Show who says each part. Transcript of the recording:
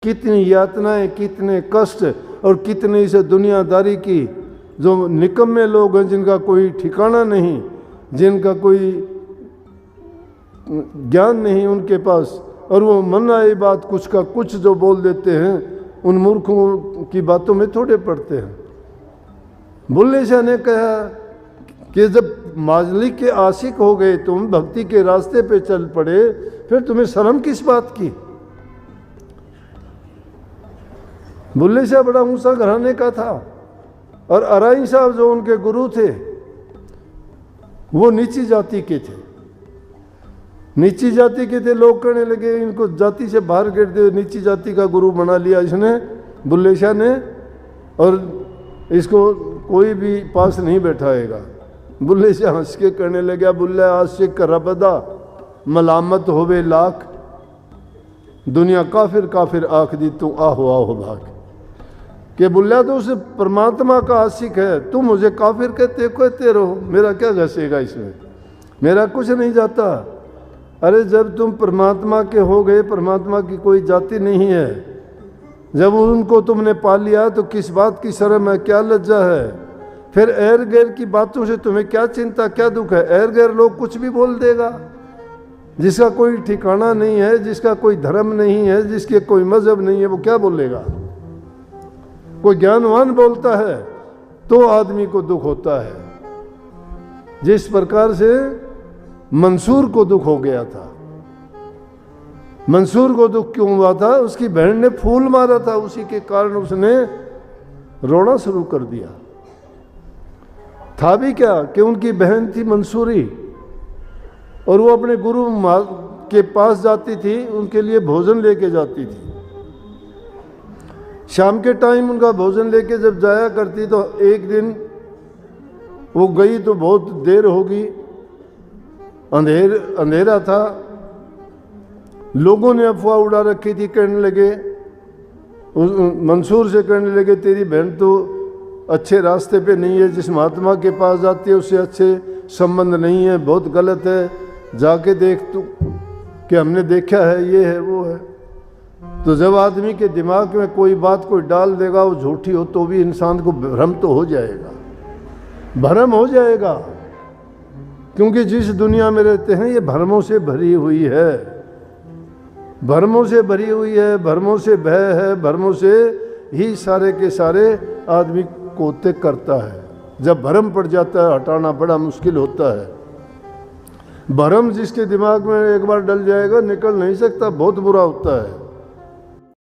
Speaker 1: कितनी यातनाएं, कितने कष्ट और कितनी इस दुनियादारी की, जो निकम्मे लोग हैं जिनका कोई ठिकाना नहीं, जिनका कोई ज्ञान नहीं उनके पास, और वो मन आई बात कुछ का कुछ जो बोल देते हैं, उन मूर्खों की बातों में थोड़े पड़ते हैं। बुल्ले शाह ने कहा कि जब मालिक के आशिक हो गए तुम, भक्ति के रास्ते पे चल पड़े, फिर तुम्हें शर्म किस बात की। बुल्ले शाह बड़ा ऊंचा घराने का था, और अराई साहब जो उनके गुरु थे वो नीची जाति के थे। नीची जाति के थे, लोग कहने लगे इनको जाति से बाहर गिर दे, नीची जाति का गुरु बना लिया इसने, बुल्ले शाह ने, और इसको कोई भी पास नहीं बैठाएगा। बुल्ले शाह हंस के कहने लगा, बुल्ले आशिक रबदा मलामत होवे लाख, दुनिया काफिर काफिर आख दी तू आहो आहो भाग। कि बुल्ला तो उस परमात्मा का आशिक है, तुम मुझे काफिर कहते रहो, मेरा क्या घसेगा इसमें, मेरा कुछ नहीं जाता। अरे जब तुम परमात्मा के हो गए, परमात्मा की कोई जाति नहीं है, जब उनको तुमने पा लिया तो किस बात की शर्म है, क्या लज्जा है। फिर एर गैर की बातों से तुम्हें क्या चिंता, क्या दुख है। एर गैर लोग कुछ भी बोल देगा, जिसका कोई ठिकाना नहीं है, जिसका कोई धर्म नहीं है, जिसके कोई मजहब नहीं है, वो क्या बोलेगा। कोई ज्ञानवान बोलता है तो आदमी को दुख होता है। जिस प्रकार से मंसूर को दुख हो गया था, मंसूर को दुख क्यों हुआ था, उसकी बहन ने फूल मारा था, उसी के कारण उसने रोना शुरू कर दिया। था भी क्या कि उनकी बहन थी मंसूरी, और वो अपने गुरु के पास जाती थी, उनके लिए भोजन लेके जाती थी। शाम के टाइम उनका भोजन लेके जब जाया करती तो एक दिन वो गई तो बहुत देर होगी, अंधेरा था, लोगों ने अफवाह उड़ा रखी थी, कहने लगे, उस मंसूर से कहने लगे तेरी बहन तो अच्छे रास्ते पे नहीं है, जिस महात्मा के पास जाती है उससे अच्छे संबंध नहीं है, बहुत गलत है, जाके देख तू कि हमने देखा है, ये है वो है। तो जब आदमी के दिमाग में कोई बात कोई डाल देगा, वो झूठी हो तो भी इंसान को भ्रम तो हो जाएगा, भ्रम हो जाएगा, क्योंकि जिस दुनिया में रहते हैं ये भ्रमों से भरी हुई है, भ्रमों से भरी हुई है, भ्रमों से भय है, भ्रमों से ही सारे के सारे आदमी को त्याग करता है। जब भ्रम पड़ जाता है हटाना बड़ा मुश्किल होता है। भ्रम जिसके दिमाग में एक बार डल जाएगा निकल नहीं सकता, बहुत बुरा होता है।